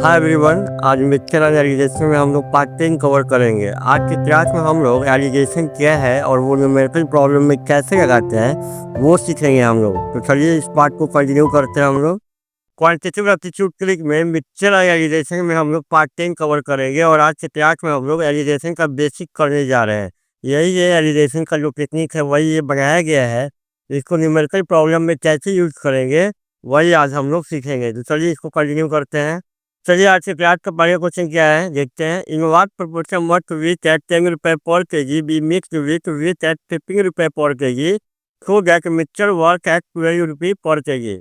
Hi everyone, आज mixture and allegation में हम लोग पार्ट 10 कवर करेंगे। आज की क्लास में हम लोग एलिगेशन क्या है और वो न्यूमेरिकल प्रॉब्लम में कैसे लगाते हैं वो सीखेंगे हम लोग। तो चलिए इस पार्ट को कंटिन्यू करते हैं हम लोग। क्वांटिटेटिव एप्टीट्यूड क्लिक में मिक्सचर और एलिगेशन में हम लोग पार्ट 10 कवर करेंगे और आज की क्लास में हम लोग एलिगेशन का बेसिक करने जा रहे हैं। यही है एलिगेशन का जो टेक्निक है वही ये बनाया गया है। इसको न्यूमेरिकल प्रॉब्लम में कैसे यूज करेंगे वही आज हम लोग सीखेंगे। तो चलिए इसको कंटिन्यू करते हैं। चलिए आज के क्लास का पहले क्वेश्चन क्या है देखते हैं। In what proportion must with at 10 रुपए per kg be mixed with at 15 रुपए per kg so that mixture work at 12 रुपये पर केजी।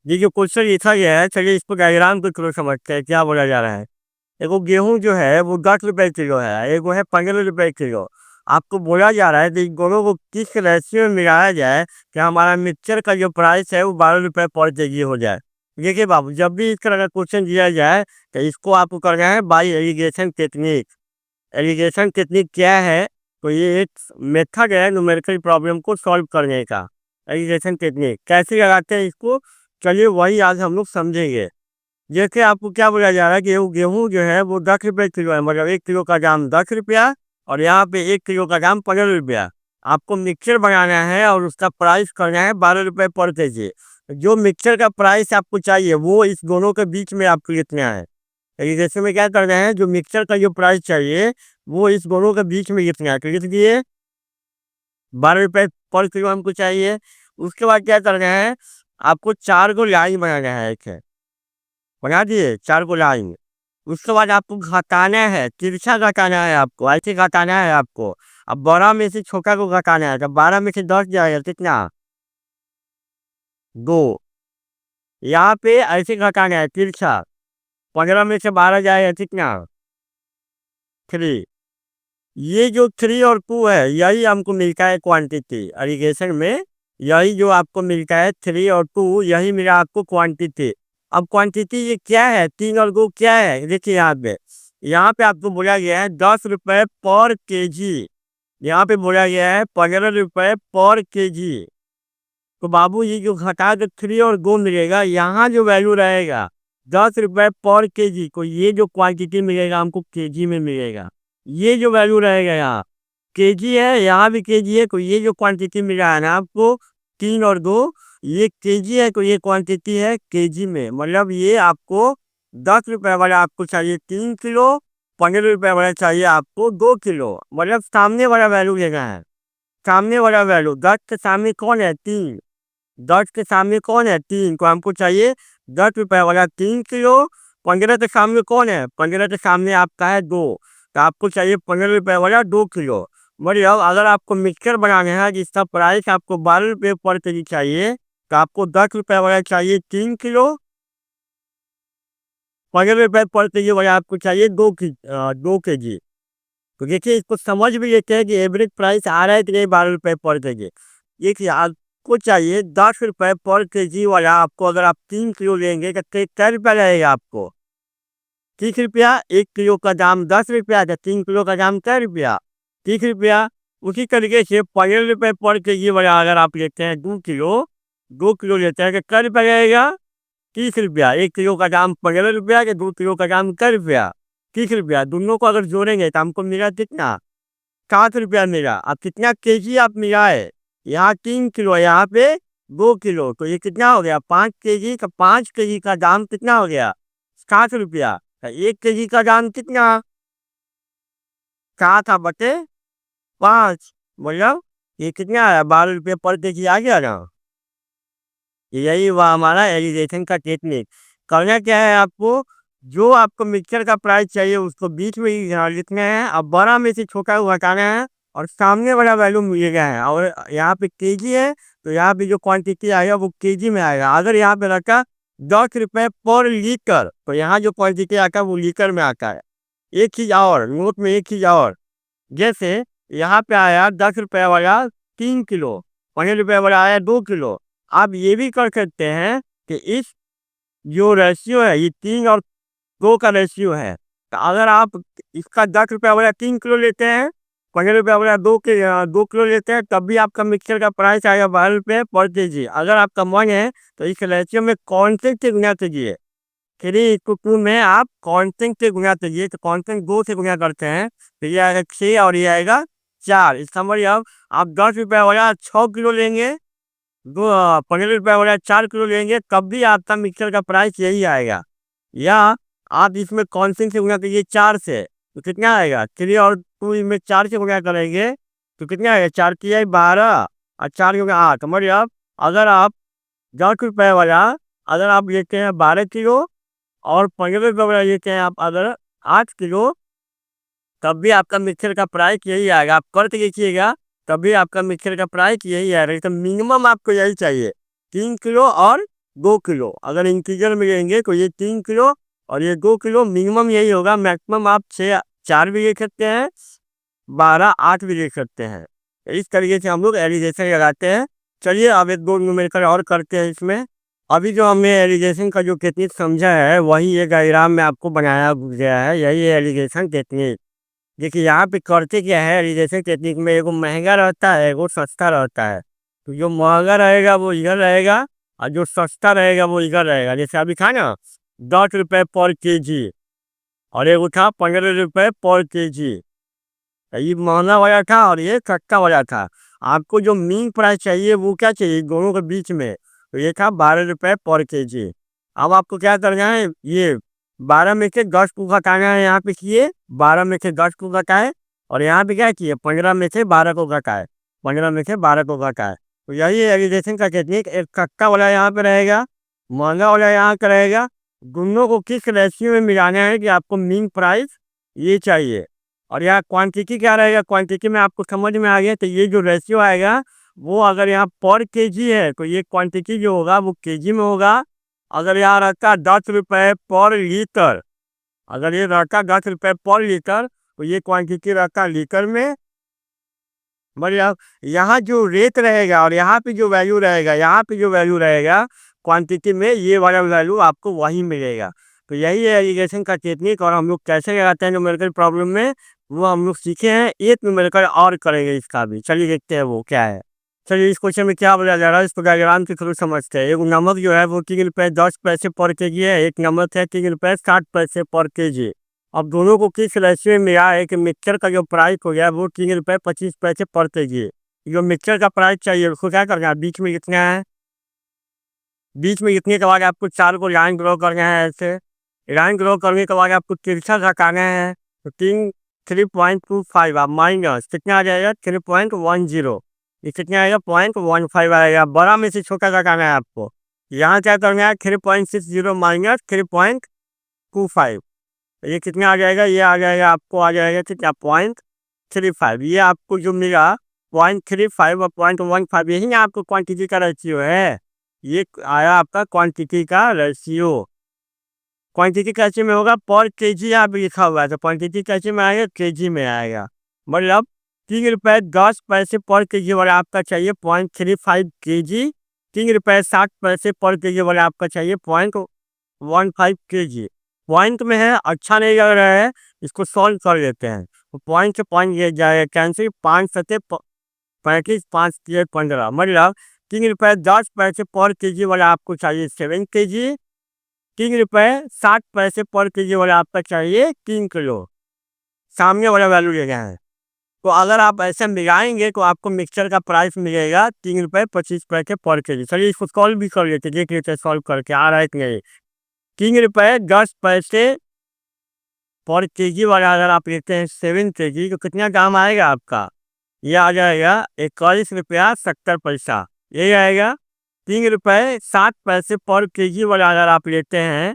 ये जो क्वेश्चन लिखा गया है, चलिए इसको डायग्राम को थोड़ा समझते हैं क्या बोला जा रहा है। देखो गेहूं जो है वो 10 रुपए किलो है, एक वो है 15 रुपए किलो। आपको बोला जा रहा है कि इन दोनों को किस रेशियो में मिलाया जाए कि हमारा मिक्सचर का जो प्राइस है वो 12 रुपए पर केजी हो जाए। देखिए बाबू, जब भी इस तरह का क्वेश्चन दिया जाए तो इसको आपको करना है by alligation technique. Alligation technique क्या है? तो ये एक मेथड है न्यूमेरिकल प्रॉब्लम को सॉल्व करने का। एलिगेशन टेक्निक कैसे लगाते हैं इसको, चलिए वही आज हम लोग समझेंगे। जैसे आपको क्या बोला जा रहा है कि वो गेहूँ जो है वो 10 रुपये किलो है, मतलब 1 किलो का दाम 10 रुपया और यहाँ पे 1 किलो का दाम 15 रुपया। आपको मिक्सचर बनाना है और उसका प्राइस करना है 12 रुपये पर केजी। जो मिक्सचर का प्राइस आपको चाहिए वो इस दोनों के बीच में आपको लिखना है। जैसे में क्या करना है, जो मिक्सचर का जो प्राइस चाहिए वो इस दोनों के बीच में लिखना है। तो लिख दिए 12 रुपये पर किलो हमको चाहिए। उसके बाद क्या करना है, आपको 4 को लाइन बनाना है। एक है बना दिए 4 को लाइन। उसके बाद आपको घटाना है, तिरछा घटाना है, आपको ऐसे घटाना है आपको। अब 12 में से छोटा को घटाना है, तो 12 में से 10 जाएगा कितना, 2। यहाँ पे ऐसे घटाना है तिरछा, 15 में से 12 जाएगा कितना, 3। ये जो 3 और 2 है यही हमको मिलता है क्वांटिटी एलिगेशन में। यही जो आपको मिलता है 3 और 2 यही मिला आपको क्वांटिटी। अब क्वांटिटी ये क्या है, 3 और 2 क्या है, देखिए यहाँ पे आपको बोला गया है 10 रुपये पर केजी। यहाँ पे बोला गया है 15 रुपये पर केजी। तो बाबू ये जो घटा के 3 और 2 मिलेगा, यहाँ जो वैल्यू रहेगा 10 रुपये पर केजी को, ये जो क्वांटिटी मिलेगा हमको केजी में मिलेगा। ये जो वैल्यू रहेगा यहाँ केजी है, यहाँ भी केजी है। तो ये जो क्वांटिटी मिला है ना आपको 3 और 2, ये केजी है। तो ये क्वांटिटी है केजी में, मतलब ये आपको 10 रुपये वाला आपको चाहिए 3 किलो, 15 रुपये वाला चाहिए आपको 2 किलो। मतलब सामने वाला वैल्यू लेना है। सामने वाला वैल्यू 10 के सामने कौन है, 3। 10 के सामने कौन है, 3। तो हमको चाहिए 10 रुपये वाला 3 किलो। 15 के सामने कौन है, 15 के सामने आपका है 2। तो आपको चाहिए 15 रुपये वाला 2 किलो। मतलब अगर आपको मिक्सचर बनाना है जिसका प्राइस आपको 12 रुपये पर केजी चाहिए, तो आपको 10 रुपये वाला चाहिए 3 किलो, 15 रुपये पर केजी वाला आपको चाहिए 2 केजी। तो देखिए इसको समझ भी लेते हैं कि एवरेज प्राइस आ रहा है कि नहीं 12 रुपये पर केजी। देखिए आपको चाहिए 10 रुपये पर केजी वाला। आपको अगर आप 3 किलो लेंगे तो क्या रुपया रहेगा आपको, 30 रुपया। 1 किलो का दाम 10 रुपया, तो 3 किलो का दाम क्या रुपया, 30 रुपया। उसी तरीके से 15 रुपये पर केजी वाला अगर आप लेते हैं 2 किलो लेते हैं तो क्या रुपया रहेगा, 30 रुपया। 1 किलो का दाम 15 रुपया, 2 किलो का दाम क्या रुपया, 30 रुपया। दोनों को अगर जोड़ेंगे तो हमको मिला कितना, 7 रुपया मिला। अब कितना केजी आप मिलाए, यहाँ 3 किलो, यहाँ पे 2 किलो, तो ये कितना हो गया 5 केजी। तो 5 केजी का दाम कितना हो गया, 7 रुपया। तो 1 केजी का दाम कितना, 7/5। मतलब ये कितना आया, 12 रुपये पर केजी आ गया ना। यही हुआ हमारा एलिगेशन का टेक्निक। करना क्या है आपको, जो आपको मिक्सचर का प्राइस चाहिए उसको बीच में ही लिखना है। अब 12 में से छोटा को हटाना है और सामने वाला वैल्यू मिलेगा है। और यहाँ पे केजी है तो यहाँ पे जो क्वांटिटी आएगा वो केजी में आएगा। अगर यहाँ पे रखा 10 रुपये पर लीटर, तो यहाँ जो क्वांटिटी आता है वो लीटर में आता है। एक चीज़ और नोट में, एक चीज़ और, जैसे यहाँ पे आया 10 रुपये वाला 3 किलो, 15 रुपये वाला आया 2 किलो। आप ये भी कर सकते हैं कि इस जो रेशियो है ये 3 और 2 का रेशियो है। तो अगर आप इसका 10 रुपये वाला 3 किलो लेते हैं, 15 रुपये वाला 2 किलो लेते हैं, तब भी आपका मिक्सचर का प्राइस आएगा 12 रुपये पर केजी। अगर आपका मन है तो इस रेशियो में कौन से गुना कीजिए, 3 into 2 में आप कांस्टेंट से गुना करिए, तो कांस्टेंट 2 से गुना करते हैं तो ये आएगा 6 और ये आएगा 4। इसका मतलब आप 10 रुपये वाला 6 किलो लेंगे, 15 रुपये वाला 4 किलो लेंगे, तब भी आपका मिक्सर का प्राइस यही आएगा। या आप इसमें कांस्टेंट से गुना करिए 4 से, तो कितना आएगा 3 और 2 में 4 से गुना करेंगे तो कितना आएगा 4 की 12 और 4 क्योंकि 8। मतलब अगर आप 10 रुपये वाला अगर आप लेते हैं 12 किलो और 15 रुपये वाला लेते हैं आप अगर 8 किलो, तब भी आपका मिक्सर का प्राइस यही आएगा। आप करके देखिएगा, तभी आपका मिक्सर का प्राइस यही आएगा। तो मिनिमम आपको यही चाहिए 3 किलो और 2 किलो। अगर इंटीजर में लेंगे तो ये 3 किलो और ये 2 किलो, मिनिमम यही होगा। मैक्सिमम आप 6 4 भी ले सकते हैं, 12 8 भी ले सकते हैं। इस तरीके से हम लोग एलिगेशन लगाते हैं। चलिए अब एक दो न्यूमेरिकल और करते हैं इसमें। अभी जो हमने एलिगेशन का जो टेक्निक समझा है वही ये डायग्राम में आपको बनाया गया है, यही है एलिगेशन टेक्निक। देखिए यहाँ पे करते क्या है एलिगेशन टेक्निक में, एगो महंगा रहता है एगो सस्ता रहता है। तो जो महंगा रहेगा वो इधर रहेगा और जो सस्ता रहेगा वो इधर रहेगा। जैसे अभी था ना 10 रुपये पर केजी और एगो था 15 रुपये पर केजी। ये महंगा वाला था और ये सस्ता वाला था। आपको जो मीन प्राइस चाहिए वो क्या चाहिए दोनों के बीच में, तो ये था 12 रुपये पर केजी। अब आपको क्या करना है, ये 12 में से 10 को घटाना है, यहाँ पे किए 12 में से 10 को घटाए और यहाँ पे क्या किए 15 में से 12 को घटाए, 15 में से 12 को घटाए। तो यही एलिगेशन का टेक्निक। एक सस्ता वाला यहाँ पे रहेगा, महंगा वाला यहाँ का रहेगा। दोनों को किस रेशियो में मिलाना है कि आपको मीन प्राइस ये चाहिए। और यहाँ क्वांटिटी क्या रहेगा, क्वांटिटी में आपको समझ में आ गया। तो ये जो रेशियो आएगा वो अगर यहाँ पर केजी है तो ये क्वांटिटी जो होगा वो केजी में होगा। अगर यहाँ रहता 10 रुपये पर लीटर, अगर ये रहता 10 रुपये पर लीटर तो ये क्वांटिटी रहता लीटर में। मतलब यहाँ जो रेट रहेगा और यहाँ पे जो वैल्यू रहेगा, यहाँ पे जो वैल्यू रहेगा क्वांटिटी में, ये वाला वैल्यू आपको वही मिलेगा। तो यही है एलिगेशन का टेक्निक। और हम लोग कैसे लगाते हैं न्यूमेरिकल प्रॉब्लम में वो हम लोग सीखे हैं। एक न्यूमेरिकल और करेंगे इसका भी, चलिए देखते हैं वो क्या है। चलिए इस क्वेश्चन में क्या बोला जा रहा है इसको डायग्राम के थ्रू समझते हैं। एक नमक जो है वो 3 रुपये 10 पैसे पर केजी है, एक नमक है 3 रुपये 60 पैसे पर केजी। अब दोनों को किस रेशियो में मिला है कि मिक्सचर का जो प्राइस हो गया वो 3 रुपये 25 पैसे पर केजी। जो मिक्सचर का प्राइस चाहिए उसको क्या करना है, बीच में कितना है, बीच में कितने के बाद आपको 4 को लाइन ड्रॉ करना है। ऐसे लाइन ड्रॉ करने के बाद आपको तिरछा हटाना है। तो 3.25 आप माइनस कितना आ जाएगा 3.10, ये कितना आएगा 0.15 आएगा। बड़ा में से छोटा घटाना है आपको। यहाँ क्या करना है 3.60 माइनस 3.25, ये कितना आ जाएगा, ये आ जाएगा आपको आ जाएगा कितना 0.35। ये आपको जो मिला 0.35 और 0.15 यही ना आपको क्वांटिटी का रेशियो है। ये आया आपका क्वांटिटी का रेशियो। क्वांटिटी कैसे में होगा, पर केजी यहाँ पे लिखा हुआ है, तो क्वांटिटी कैसे में आएगा केजी में आएगा। मतलब 3 रुपये 10 पैसे पर केजी वाला आपका चाहिए 0.35 केजी, 3 रुपये 60 पैसे पर केजी वाला आपका चाहिए 0.15 केजी। पॉइंट में है, अच्छा नहीं लग रहा है, इसको सॉल्व कर लेते हैं। तो पॉइंट से पॉइंट ये जाएगा कैंसिल, 5 सत्ते 35 5 15। मतलब 3 रुपये 10 पैसे पर केजी वाला आपको चाहिए 7 केजी, 3 रुपये 60 पैसे पर केजी वाला आपका चाहिए 3 किलो। सामने वाला वैल्यू ले गया है। तो अगर आप ऐसे मिलाएंगे तो आपको मिक्सचर का प्राइस मिलेगा 3 रुपये 25 पैसे पर केजी। चलिए इसको सॉल्व भी कर लेते, देख लेते सॉल्व करके आ रहा है कि नहीं। 3 रुपये 10 पैसे पर केजी वाला अगर आप लेते हैं 7 केजी तो कितना दाम आएगा आपका, ये आ जाएगा 41 रुपया 70 पैसा, यही आएगा। 3 रुपये 60 पैसे पर केजी वाला अगर आप लेते हैं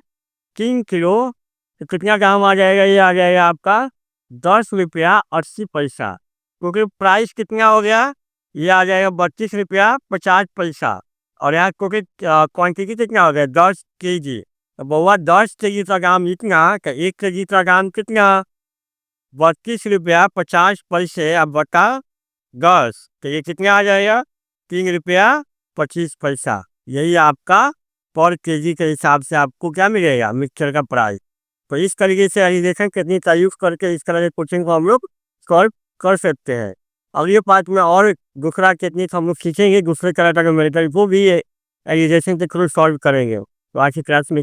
3 किलो तो कितना दाम आ जाएगा, ये आ जाएगा आपका 10 रुपया 80 पैसा। क्योंकि प्राइस कितना हो गया, ये आ जाएगा 32 रुपया 50 पैसा। और यहाँ क्योंकि क्वांटिटी कितना हो गया 10 केजी, तो बउआ 10 केजी का दाम इतना, 1 केजी का दाम कितना 32 रुपया 50 पैसे। अब बता 10 तो ये कितना आ जाएगा 3 रुपया 25 पैसा। यही आपका पर केजी के हिसाब से आपको क्या मिलेगा मिक्सचर का प्राइस। तो इस तरीके से एलिगेशन कितनी का यूज करके इस तरह के क्वेश्चन को हम लोग सॉल्व कर सकते हैं। अगले पार्ट में और दूसरा टेक्निक हम लोग सीखेंगे, दूसरे तरह का न्यूमेरिकल वो भी एलिगेशन के थ्रू सॉल्व करेंगे। तो आज की क्लास में